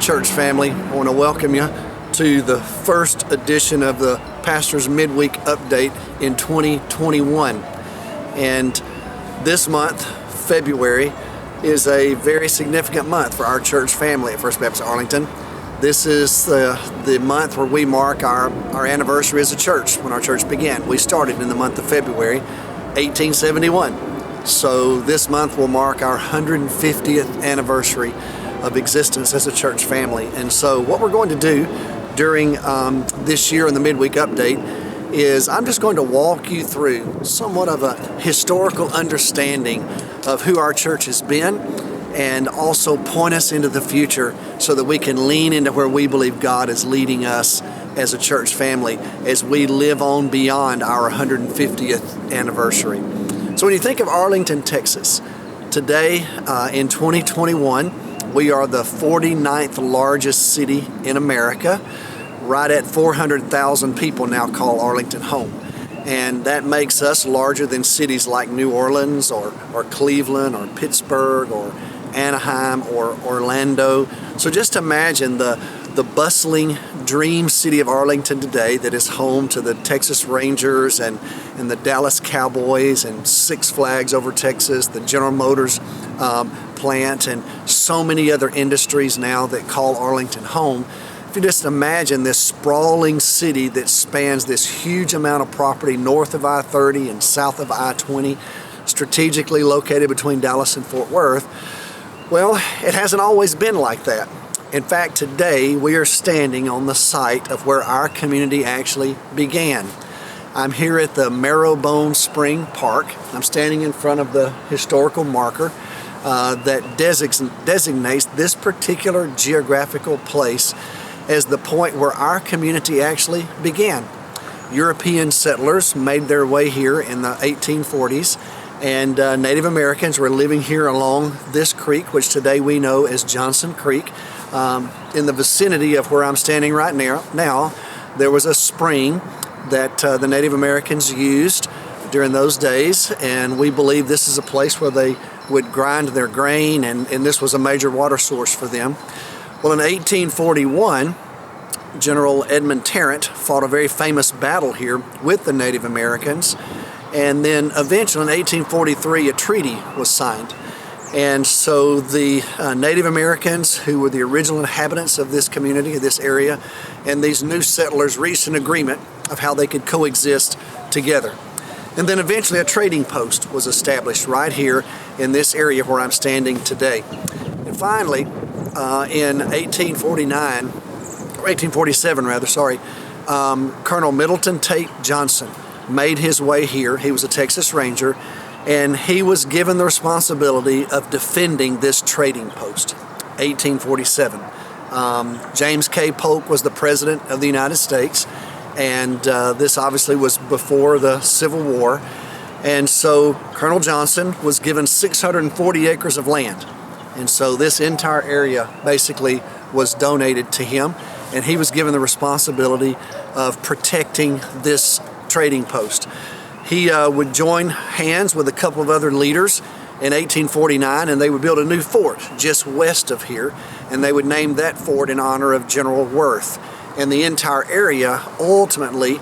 church family. I want to welcome you to the first edition of the Pastor's Midweek Update in 2021. And this month, February, is a very significant month for our church family at First Baptist Arlington. This is the month where we mark our anniversary as a church, when our church began. We started in the month of February, 1871. So this month will mark our 150th anniversary of existence as a church family. And so what we're going to do during this year in the Midweek Update is I'm just going to walk you through somewhat of a historical understanding of who our church has been, and also point us into the future so that we can lean into where we believe God is leading us as a church family as we live on beyond our 150th anniversary. So when you think of Arlington, Texas, today in 2021, we are the 49th largest city in America. Right at 400,000 people now call Arlington home. And that makes us larger than cities like New Orleans or Cleveland or Pittsburgh or Anaheim or Orlando. So just imagine the bustling dream city of Arlington today that is home to the Texas Rangers and the Dallas Cowboys and Six Flags over Texas, the General Motors plant, and so many other industries now that call Arlington home. If you just imagine this sprawling city that spans this huge amount of property north of I-30 and south of I-20, strategically located between Dallas and Fort Worth, well, it hasn't always been like that. In fact, today we are standing on the site of where our community actually began. I'm here at the Marrowbone Spring Park. I'm standing in front of the historical marker that designates this particular geographical place as the point where our community actually began. European settlers made their way here in the 1840s, and Native Americans were living here along this creek, which today we know as Johnson Creek. In the vicinity of where I'm standing right now, there was a spring that the Native Americans used during those days, and we believe this is a place where they would grind their grain, and this was a major water source for them. Well, in 1841, General Edmund Tarrant fought a very famous battle here with the Native Americans, and then eventually in 1843 a treaty was signed. And so the Native Americans, who were the original inhabitants of this community, of this area, and these new settlers reached an agreement of how they could coexist together. And then eventually a trading post was established right here in this area where I'm standing today. And finally, in 1847, Colonel Middleton Tate Johnson made his way here. He was a Texas Ranger, and he was given the responsibility of defending this trading post. 1847. James K. Polk was the President of the United States, and this obviously was before the Civil War. And so Colonel Johnson was given 640 acres of land. And so this entire area basically was donated to him, and he was given the responsibility of protecting this trading post. He would join hands with a couple of other leaders in 1849, and they would build a new fort just west of here, and they would name that fort in honor of General Worth. And the entire area, ultimately,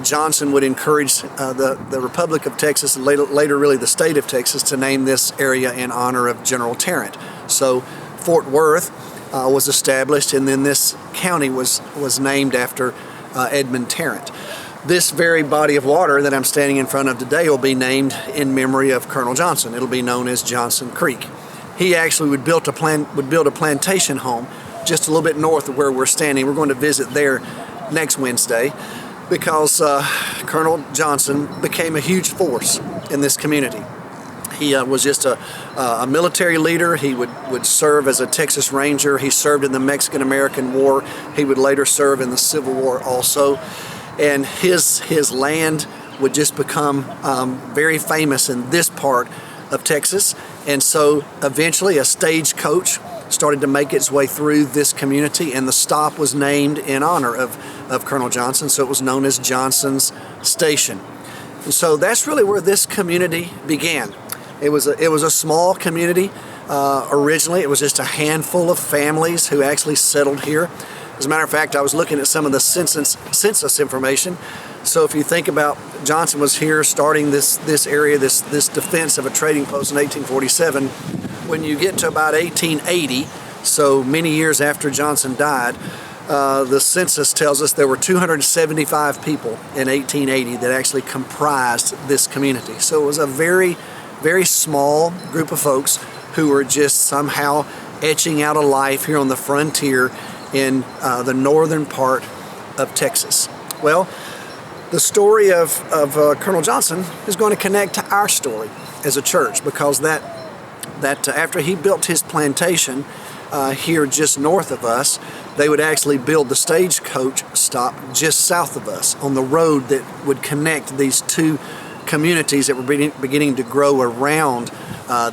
Johnson would encourage the Republic of Texas, and later really the state of Texas, to name this area in honor of General Tarrant. So Fort Worth was established, and then this county was named after Edmund Tarrant. This very body of water that I'm standing in front of today will be named in memory of Colonel Johnson. It'll be known as Johnson Creek. He actually would build a plantation home just a little bit north of where we're standing. We're going to visit there next Wednesday because Colonel Johnson became a huge force in this community. He was just a military leader. He would serve as a Texas Ranger. He served in the Mexican-American War. He would later serve in the Civil War also. And his land would just become very famous in this part of Texas. And so eventually a stagecoach started to make its way through this community, and the stop was named in honor of Colonel Johnson, so it was known as Johnson's Station. And so that's really where this community began. It was a small community Originally, it was just a handful of families who actually settled here. As a matter of fact, I was looking at some of the census information. So if you think about Johnson was here starting this area, this defense of a trading post in 1847, when you get to about 1880, so many years after Johnson died, the census tells us there were 275 people in 1880 that actually comprised this community. So it was a very, very small group of folks who were just somehow etching out a life here on the frontier in the northern part of Texas. Well, the story of Colonel Johnson is going to connect to our story as a church, because that after he built his plantation here just north of us, they would actually build the stagecoach stop just south of us on the road that would connect these two communities that were beginning to grow around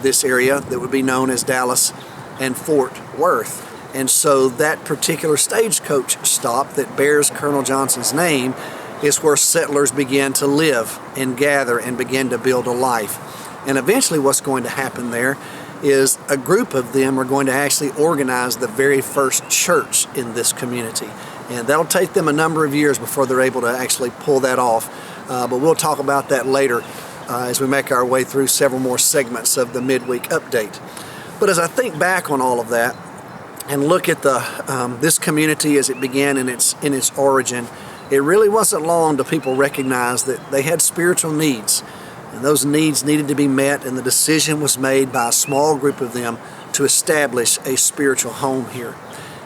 this area that would be known as Dallas and Fort Worth. And so that particular stagecoach stop that bears Colonel Johnson's name is where settlers began to live and gather and begin to build a life. And eventually what's going to happen there is a group of them are going to actually organize the very first church in this community. And that'll take them a number of years before they're able to actually pull that off. But we'll talk about that later as we make our way through several more segments of the Midweek Update. But as I think back on all of that and look at this community as it began in its origin, it really wasn't long till people recognized that they had spiritual needs, and those needs needed to be met, and the decision was made by a small group of them to establish a spiritual home here.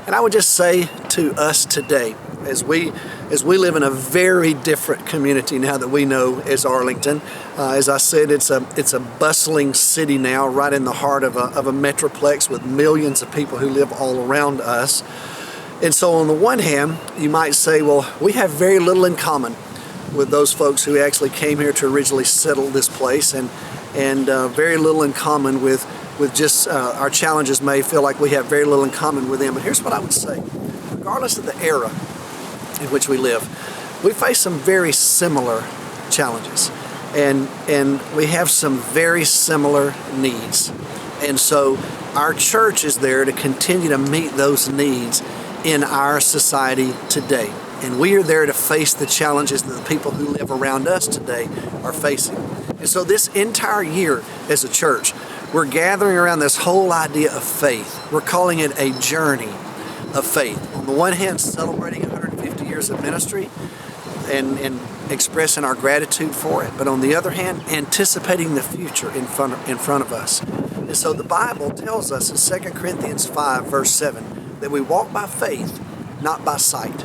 And I would just say to us today, as we live in a very different community now that we know as Arlington, as I said, it's a bustling city now, right in the heart of a metroplex with millions of people who live all around us. And so on the one hand, you might say, well, we have very little in common with those folks who actually came here to originally settle this place, and very little in common with just our challenges may feel like we have very little in common with them. But here's what I would say. Regardless of the era in which we live, we face some very similar challenges, and we have some very similar needs. And so our church is there to continue to meet those needs in our society today. And we are there to face the challenges that the people who live around us today are facing. And so this entire year as a church, we're gathering around this whole idea of faith. We're calling it a journey of faith. On the one hand, celebrating 150 years of ministry and expressing our gratitude for it. But on the other hand, anticipating the future in front of us. And so the Bible tells us in 2 Corinthians 5, verse 7, that we walk by faith, not by sight.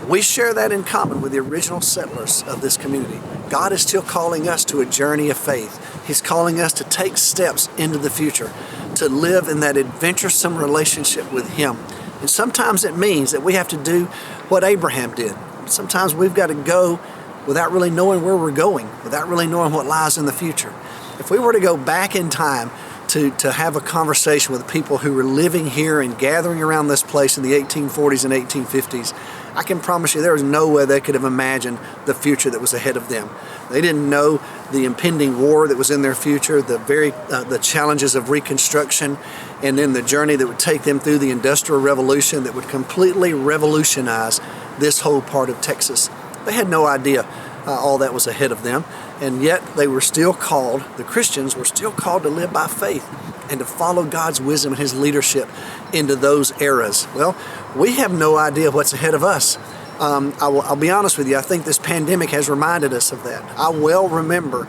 We share that in common with the original settlers of this community. God is still calling us to a journey of faith. He's calling us to take steps into the future, to live in that adventuresome relationship with Him. And sometimes it means that we have to do what Abraham did. Sometimes we've got to go without really knowing where we're going, without really knowing what lies in the future. If we were to go back in time to have a conversation with people who were living here and gathering around this place in the 1840s and 1850s, I can promise you there was no way they could have imagined the future that was ahead of them. They didn't know the impending war that was in their future, the challenges of Reconstruction, and then the journey that would take them through the Industrial Revolution that would completely revolutionize this whole part of Texas. They had no idea all that was ahead of them, and yet they were still called, the Christians were still called to live by faith and to follow God's wisdom and His leadership into those eras. Well, we have no idea what's ahead of us. I'll be honest with you, I think this pandemic has reminded us of that. I well remember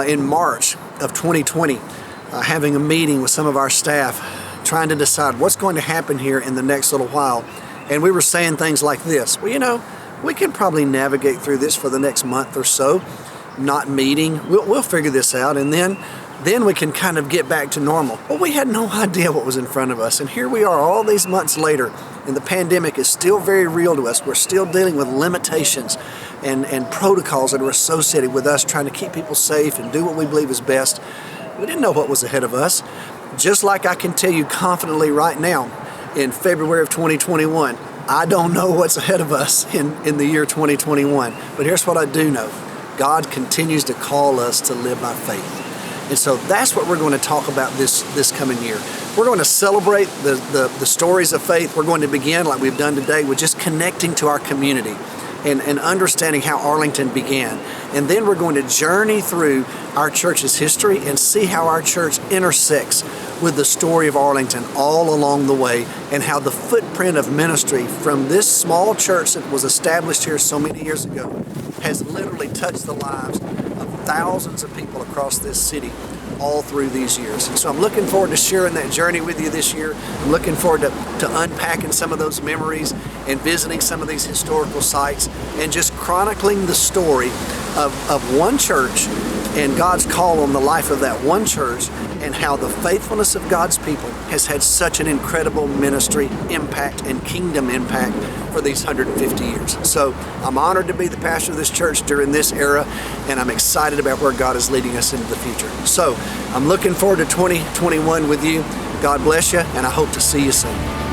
in March of 2020 having a meeting with some of our staff trying to decide what's going to happen here in the next little while. And we were saying things like this: well, you know, we can probably navigate through this for the next month or so, not meeting. We'll figure this out, and then we can kind of get back to normal. Well, we had no idea what was in front of us, and here we are all these months later, and the pandemic is still very real to us. We're still dealing with limitations and protocols that are associated with us trying to keep people safe and do what we believe is best. We didn't know what was ahead of us. Just like I can tell you confidently right now, in February of 2021, I don't know what's ahead of us in the year 2021. But here's what I do know. God continues to call us to live by faith. And so that's what we're going to talk about this coming year. We're going to celebrate the stories of faith. We're going to begin, like we've done today, with just connecting to our community and understanding how Arlington began. And then we're going to journey through our church's history and see how our church intersects with the story of Arlington all along the way, and how the footprint of ministry from this small church that was established here so many years ago has literally touched the lives of thousands of people across this city all through these years. And so I'm looking forward to sharing that journey with you this year. I'm looking forward to unpacking some of those memories and visiting some of these historical sites and just chronicling the story of one church and God's call on the life of that one church, and how the faithfulness of God's people has had such an incredible ministry impact and kingdom impact for these 150 years. So I'm honored to be the pastor of this church during this era, and I'm excited about where God is leading us into the future. So I'm looking forward to 2021 with you. God bless you, and I hope to see you soon.